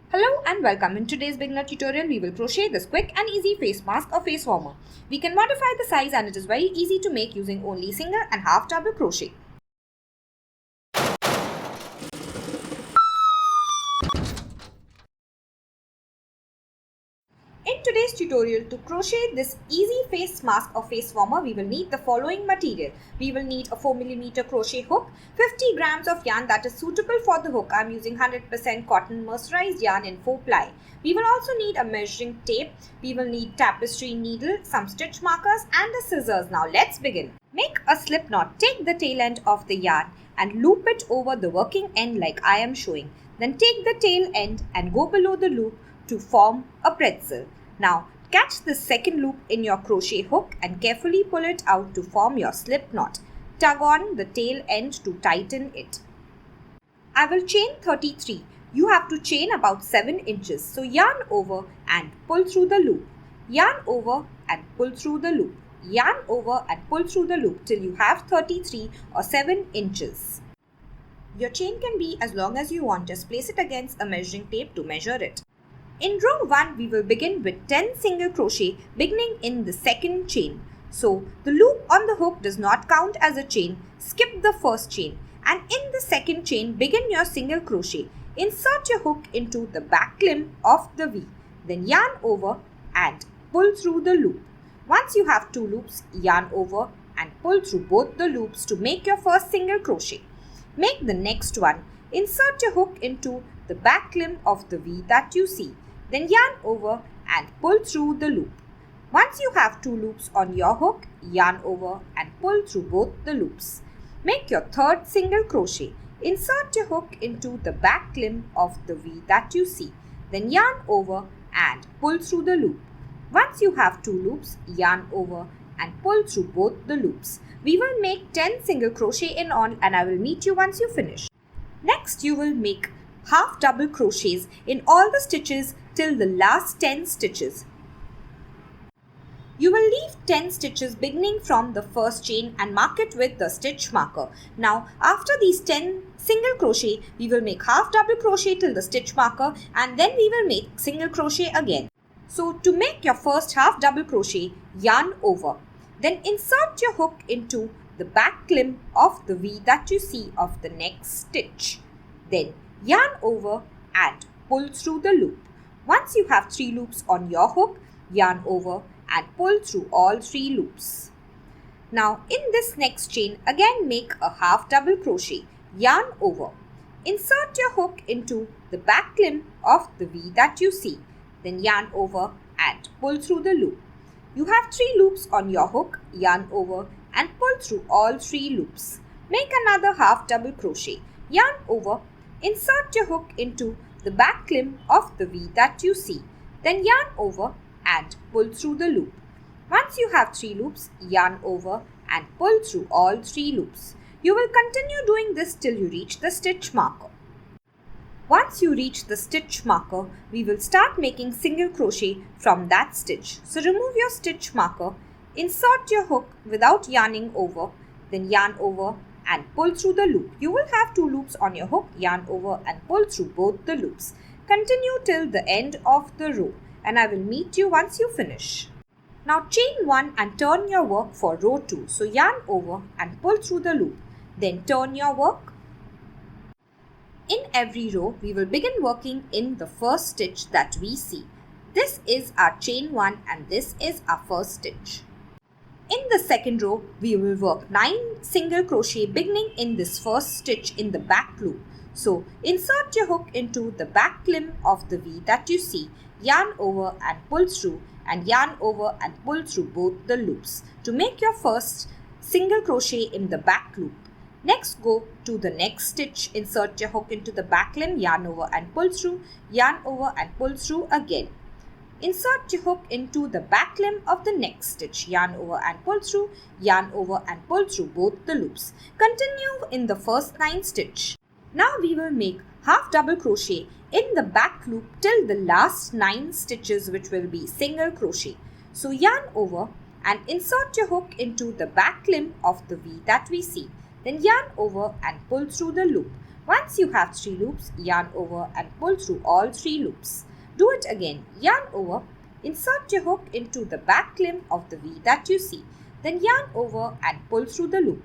Hello and welcome. In today's beginner tutorial, we will crochet this quick and easy face mask or face warmer. We can modify the size and it is very easy to make using only single and half double crochet. In today's tutorial, to crochet this easy face mask or face warmer, we will need the following material. We will need a 4mm crochet hook, 50 grams of yarn that is suitable for the hook. I am using 100% cotton mercerized yarn in 4 ply. We will also need a measuring tape. We will need tapestry needle, some stitch markers and a scissors. Now let's begin. Make a slip knot. Take the tail end of the yarn and loop it over the working end like I am showing. Then take the tail end and go below the loop to form a pretzel. Now catch the second loop in your crochet hook and carefully pull it out to form your slip knot. Tug on the tail end to tighten it. I will chain 33. You have to chain about 7 inches. So yarn over and pull through the loop. Yarn over and pull through the loop. Yarn over and pull through the loop till you have 33 or 7 inches. Your chain can be as long as you want. Just place it against a measuring tape to measure it. In row 1, we will begin with 10 single crochet beginning in the second chain. So, the loop on the hook does not count as a chain. Skip the first chain and in the second chain, begin your single crochet. Insert your hook into the back limb of the V. Then yarn over and pull through the loop. Once you have 2 loops, yarn over and pull through both the loops to make your first single crochet. Make the next one. Insert your hook into the back limb of the V that you see. Then yarn over and pull through the loop. Once you have 2 loops on your hook, yarn over and pull through both the loops. Make your third single crochet. Insert your hook into the back limb of the V that you see. Then yarn over and pull through the loop. Once you have 2 loops, yarn over and pull through both the loops. We will make 10 single crochet in all and I will meet you once you finish. Next, you will make half double crochets in all the stitches till the last 10 stitches. You will leave 10 stitches beginning from the first chain and mark it with the stitch marker. Now after these 10 single crochet, we will make half double crochet till the stitch marker and then we will make single crochet again. So to make your first half double crochet, yarn over. Then insert your hook into the back limb of the V that you see of the next stitch. Then yarn over and pull through the loop. Once you have 3 loops on your hook, yarn over and pull through all 3 loops. Now in this next chain, again make a half double crochet, yarn over. Insert your hook into the back limb of the V that you see. Then yarn over and pull through the loop. You have 3 loops on your hook, yarn over and pull through all 3 loops. Make another half double crochet, yarn over. Insert your hook into the back limb of the V that you see. Then yarn over and pull through the loop. Once you have 3 loops, yarn over and pull through all 3 loops. You will continue doing this till you reach the stitch marker. Once you reach the stitch marker, we will start making single crochet from that stitch. So remove your stitch marker, insert your hook without yarning over, then yarn over and pull through the loop. You will have 2 loops on your hook, yarn over and pull through both the loops. Continue till the end of the row and I will meet you once you finish. Now chain 1 and turn your work for row 2. So yarn over and pull through the loop. Then turn your work. In every row, we will begin working in the first stitch that we see. This is our chain 1 and this is our first stitch. In the second row, we will work 9 single crochet beginning in this first stitch in the back loop. So, insert your hook into the back limb of the V that you see, yarn over and pull through and yarn over and pull through both the loops to make your first single crochet in the back loop. Next, go to the next stitch, insert your hook into the back limb, yarn over and pull through, yarn over and pull through again. Insert your hook into the back limb of the next stitch, yarn over and pull through, yarn over and pull through both the loops. Continue in the first 9 stitch. Now we will make half double crochet in the back loop till the last 9 stitches, which will be single crochet. So yarn over and insert your hook into the back limb of the V that we see. Then yarn over and pull through the loop. Once you have 3 loops, yarn over and pull through all 3 loops. Do it again. Yarn over, insert your hook into the back limb of the V that you see. Then yarn over and pull through the loop.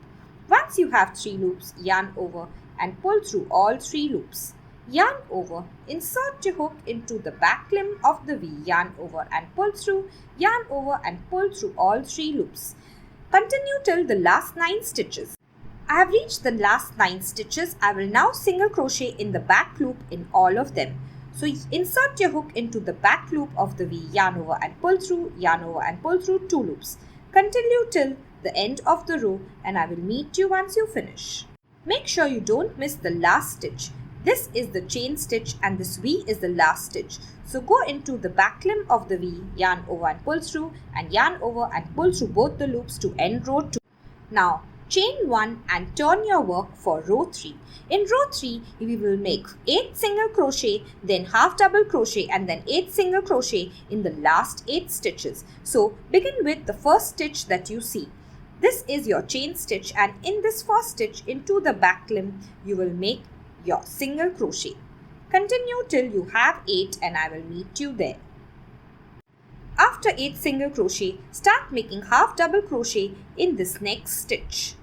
Once you have 3 loops, yarn over and pull through all 3 loops. Yarn over, insert your hook into the back limb of the V, yarn over and pull through, yarn over and pull through all 3 loops. Continue till the last 9 stitches. I have reached the last 9 stitches. I will now single crochet in the back loop in all of them. So insert your hook into the back loop of the V, yarn over and pull through, yarn over and pull through 2 loops. Continue till the end of the row and I will meet you once you finish. Make sure you don't miss the last stitch. This is the chain stitch and this V is the last stitch. So go into the back limb of the V, yarn over and pull through and yarn over and pull through both the loops to end row 2. Now chain 1 and turn your work for row 3. In row 3, we will make 8 single crochet, then half double crochet and then 8 single crochet in the last 8 stitches. So begin with the first stitch that you see. This is your chain stitch and in this first stitch into the back limb, you will make your single crochet. Continue till you have 8 and I will meet you there. After 8 single crochet, start making half double crochet in this next stitch.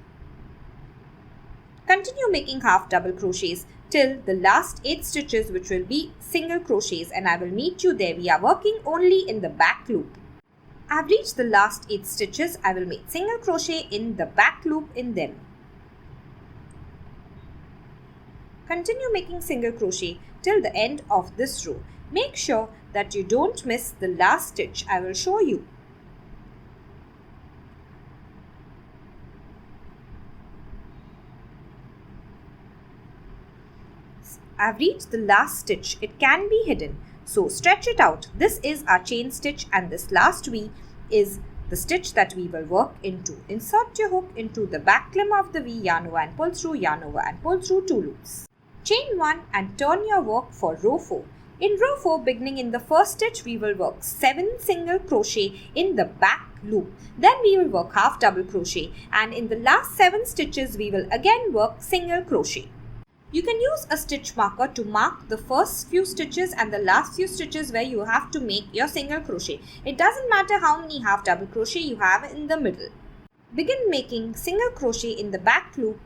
Continue making half double crochets till the last 8 stitches, which will be single crochets, and I will meet you there. We are working only in the back loop. I have reached the last 8 stitches. I will make single crochet in the back loop in them. Continue making single crochet till the end of this row. Make sure that you don't miss the last stitch. I will show you. I have reached the last stitch. It can be hidden. So stretch it out. This is our chain stitch and this last V is the stitch that we will work into. Insert your hook into the back limb of the V, yarn over and pull through, yarn over and pull through 2 loops. Chain 1 and turn your work for row 4. In row 4, beginning in the first stitch, we will work 7 single crochet in the back loop. Then we will work half double crochet and in the last 7 stitches, we will again work single crochet. You can use a stitch marker to mark the first few stitches and the last few stitches where you have to make your single crochet. It doesn't matter how many half double crochet you have in the middle. Begin making single crochet in the back loop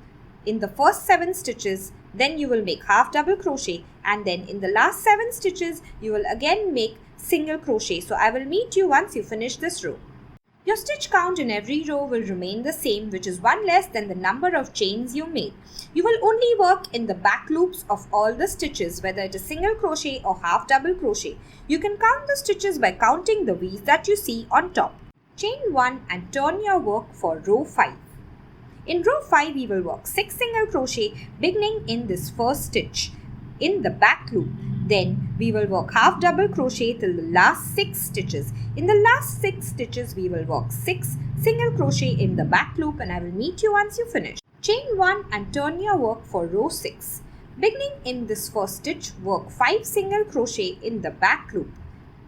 in the first 7 stitches. Then you will make half double crochet and then in the last 7 stitches you will again make single crochet. So I will meet you once you finish this row. Your stitch count in every row will remain the same, which is 1 less than the number of chains you made. You will only work in the back loops of all the stitches, whether it is single crochet or half double crochet. You can count the stitches by counting the V's that you see on top. Chain 1 and turn your work for row 5. In row 5, we will work 6 single crochet beginning in this first stitch in the back loop. Then we will work half double crochet till the last 6 stitches. In the last 6 stitches, we will work 6 single crochet in the back loop and I will meet you once you finish. Chain 1 and turn your work for row 6. Beginning in this first stitch, work 5 single crochet in the back loop.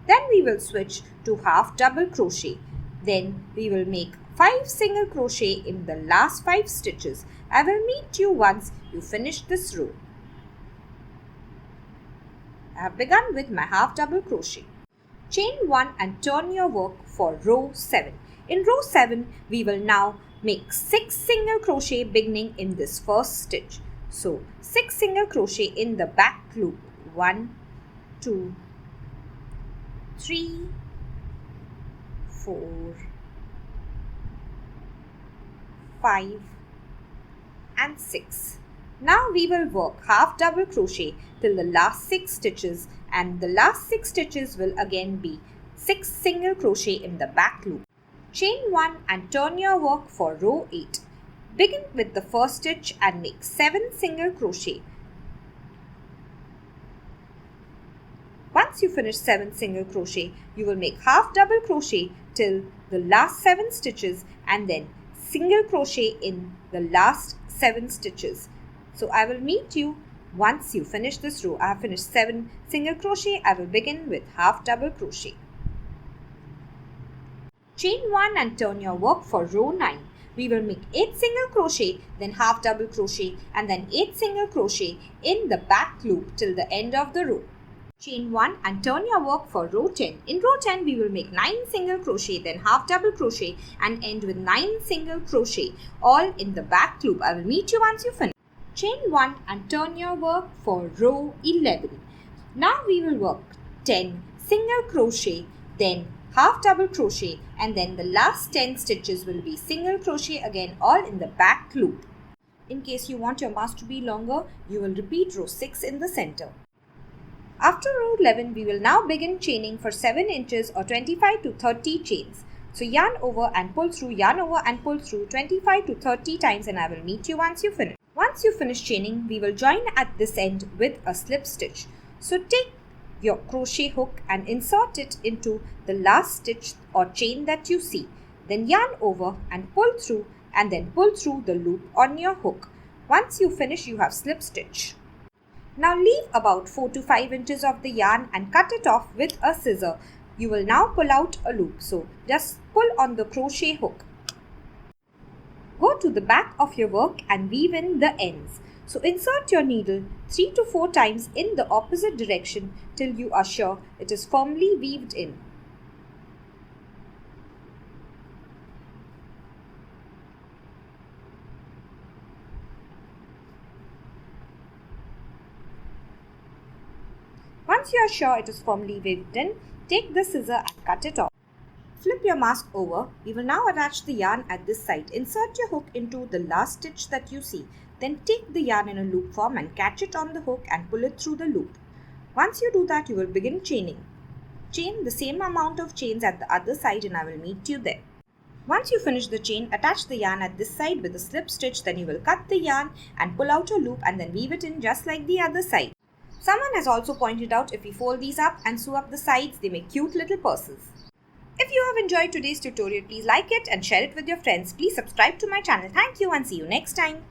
Then we will switch to half double crochet. Then we will make 5 single crochet in the last 5 stitches. I will meet you once you finish this row. I have begun with my half double crochet. Chain 1 and turn your work for row 7. In row 7, we will now make 6 single crochet beginning in this first stitch. So 6 single crochet in the back loop. 1, 2, 3, 4, 5 and 6. Now we will work half double crochet till the last 6 stitches and the last 6 stitches will again be 6 single crochet in the back loop. Chain 1 and turn your work for row 8. Begin with the first stitch and make 7 single crochet. Once you finish 7 single crochet, you will make half double crochet till the last 7 stitches and then single crochet in the last 7 stitches. So I will meet you once you finish this row. I have finished 7 single crochet. I will begin with half double crochet. Chain 1 and turn your work for row 9. we will make 8 single crochet, then half double crochet and then 8 single crochet in the back loop till the end of the row. Chain 1 and turn your work for row 10. In row 10 we will make 9 single crochet, then half double crochet and end with 9 single crochet all in the back loop. I will meet you once you finish. Chain 1 and turn your work for row 11. Now we will work 10 single crochet, then half double crochet and then the last 10 stitches will be single crochet again all in the back loop. In case you want your mask to be longer, you will repeat row 6 in the center. After row 11, we will now begin chaining for 7 inches or 25 to 30 chains. So yarn over and pull through, yarn over and pull through 25 to 30 times and I will meet you once you finish. Once you finish chaining, we will join at this end with a slip stitch. So take your crochet hook and insert it into the last stitch or chain that you see. Then yarn over and pull through and then pull through the loop on your hook. Once you finish, you have slip stitch. Now leave about 4 to 5 inches of the yarn and cut it off with a scissor. You will now pull out a loop. So just pull on the crochet hook. Go to the back of your work and weave in the ends. So insert your needle 3 to 4 times in the opposite direction till you are sure it is firmly weaved in. Once you are sure it is firmly weaved in, take the scissor and cut it off. Flip your mask over. We will now attach the yarn at this side. Insert your hook into the last stitch that you see. Then take the yarn in a loop form and catch it on the hook and pull it through the loop. Once you do that, you will begin chaining. Chain the same amount of chains at the other side and I will meet you there. Once you finish the chain, attach the yarn at this side with a slip stitch. Then you will cut the yarn and pull out a loop and then weave it in just like the other side. Someone has also pointed out if we fold these up and sew up the sides, they make cute little purses. If you have enjoyed today's tutorial, please like it and share it with your friends. Please subscribe to my channel. Thank you and see you next time.